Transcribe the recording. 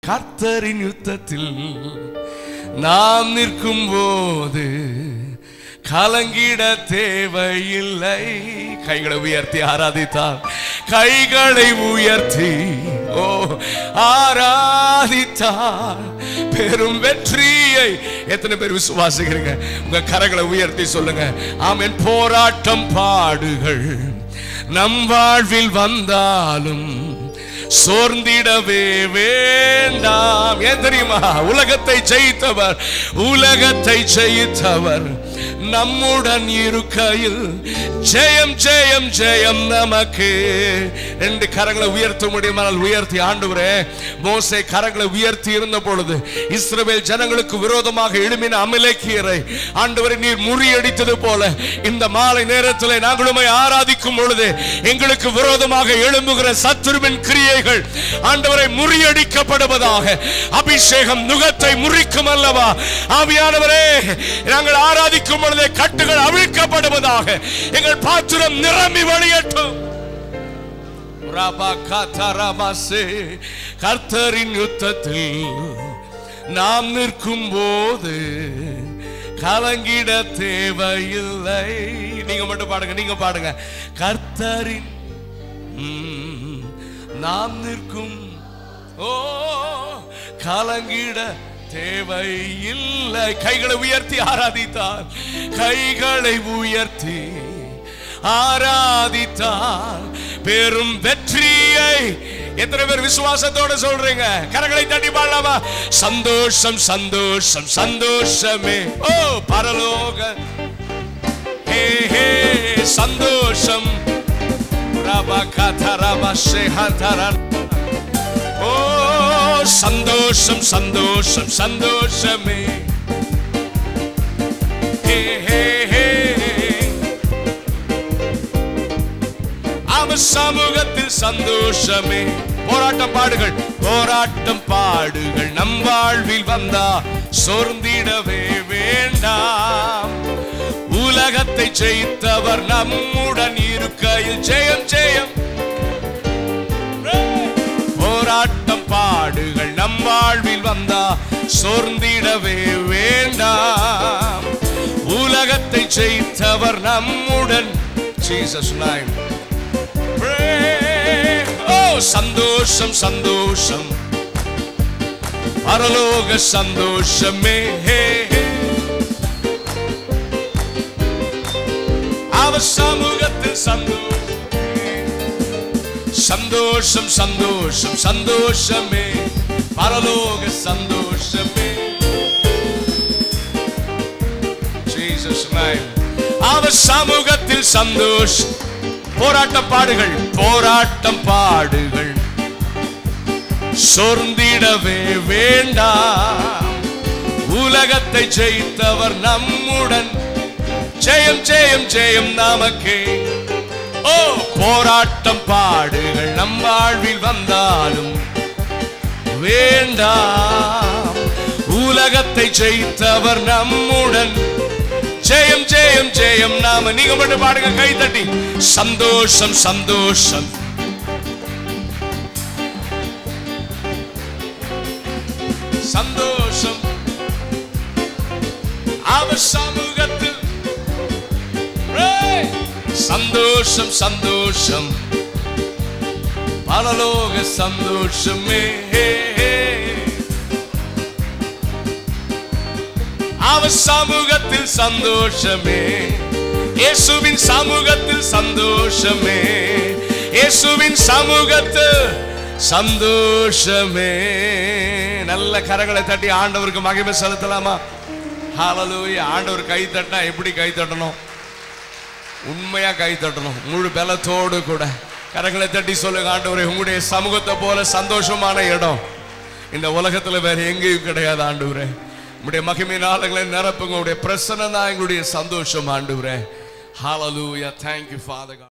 கர்த்தரின் யுத்தத்தில் நாம் நிற்கும் போது கலங்கிட தேவையில்லை. கைகளை உயர்த்தி ஆராதித்தார். கைகளை உயர்த்தி ஆராதித்தார் பெரும் வெற்றியை. எத்தனை பேர் விசுவாசிக்கிறீங்க? உங்க கரங்களை உயர்த்தி சொல்லுங்க ஆமென். போராட்டம் பாடுகள் நம் வாழ்வில் வந்தாலும் சோர்ந்திடவே வேண்டாம். ஏன் தெரியுமா? உலகத்தை ஜெயித்தவர், உலகத்தை ஜெயித்தவர் நம்முடன் இருக்கையில் ஜெயம் ஜெயம் ஜெயம் நமக்கு. ரெண்டு கரங்களை உயர்த்த முடியுமானால் உயர்த்தி. ஆண்டவரே, மோசே கரங்களை உயர்த்தி இருந்த பொழுது இஸ்ரவேல் ஜனங்களுக்கு விரோதமாக எழும்பின அமலேக்கியரை ஆண்டவரை நீர் முறியடித்தது போல இந்த மாலை நேரத்தில் நாங்களும் ஆராதிக்கும் பொழுது எங்களுக்கு விரோதமாக எழும்புகிற சத்துருவின் கிரியைகள் ஆண்டவரை முறியடிக்கப்படுவதாக. அபிஷேகம் நுகத்தை முறிக்கும் அல்லவா? ஆவியானவரே, நாங்கள் ஆராதிக்கும் பொழுது கட்டுகள் அவிழ்க்கப்படுவதாக. எங்கள் பாத்திரம் நிரம்பி வழியட்டும். கர்த்தரின் யுத்தத்தில் நாம் நிற்கும் போது கலங்கிட தேவையில்லை. நீங்க மட்டும் பாடுங்க, நீங்க பாடுங்க. கர்த்தரின் நாம் நிற்கும் கலங்கிட தேவையில்லை. கைகளை உயர்த்தி ஆராதித்தார். கைகளை உயர்த்தி ஆராதித்தார் பெரும் வெற்றியை. எத்தனை பேர் விசுவாசத்தோட சொல்றீங்க? கரங்களை தட்டி பாடலாமா? சந்தோஷம் சந்தோஷம் சந்தோஷமே பரலோக சந்தோஷம். சந்தோஷம் சந்தோஷம் சந்தோஷமே. அவர் சமூகத்தில் சந்தோஷமே. போராட்டம் பாடுகள், போராட்டம் பாடுகள் நம் வாழ்வில் வந்தா சோர்ந்திடவே வேண்டாம். உலகத்தை ஜெயித்தவர் நம்முடன் இருக்கையில் ஜெயம் ஜெயம். போராட்டம் பாடுகள் நம் வாழ்வில் வந்தா சோர்ந்திடவே வேண்டாம். உலகத்தை ஜெயித்தவர் நம்முடன். Jesus name. சந்தோஷம் சந்தோஷம் பரலோக சந்தோஷமே. அவர் சமூகத்தில் சந்தோஷம் சந்தோஷம் சந்தோஷமே பரலோக சந்தோஷமே. Jesus name. அவர் சமூகத்தில் சந்தோஷம். போராட்டம் பாடுகள், போராட்டம் பாடுகள் சோர்ந்திடவே வேண்டாம். உலகத்தை ஜெயித்தவர் நம்முடன் ஜெயம் ஜெயம் ஜெயம் நமக்கே. போராட்டம் பாடுகள் நம் வாழ்வில் வந்தாலும் வேண்டாம். உலகத்தை ஜெயித்தவர் நம்முடன் ஜெயம் ஜெயம் ஜெயம் நாம. நீங்க மட்டும் பாடுங்க கை தட்டி. சந்தோஷம் சந்தோஷம் சந்தோஷம் அவர் சமூகத்தில் சந்தோஷம் சந்தோஷம் பரலோக சந்தோஷமே. அவர் சமூகத்தில் சந்தோஷமே. இயேசுவின் சமூகத்தில் சந்தோஷமே. இயேசுவின் சமூகத்தில் சந்தோஷமே. நல்ல கரங்களை தட்டி ஆண்டவருக்கு மகிமை செலுத்தலாமா? ஹல்லேலூயா. ஆண்டவர் கை தட்டினா எப்படி கை தட்டணும்? உண்மையா கை தட்டணும், முழு பலத்தோடு கூட. கரங்களை தட்டி சொல்லுங்க, ஆண்டவரே, உங்களுடைய சமூகத்தை போல சந்தோஷமான இடம் இந்த உலகத்துல வேற எங்கேயும் கிடையாது. ஆண்டவரே, உங்களுடைய மகிமையினாலங்களை நிரப்புங்க. உங்களுடைய பிரசன்னம் தான் எங்களுடைய சந்தோஷம். ஆண்டவரே, ஹல்லேலூயா. Thank you Father God.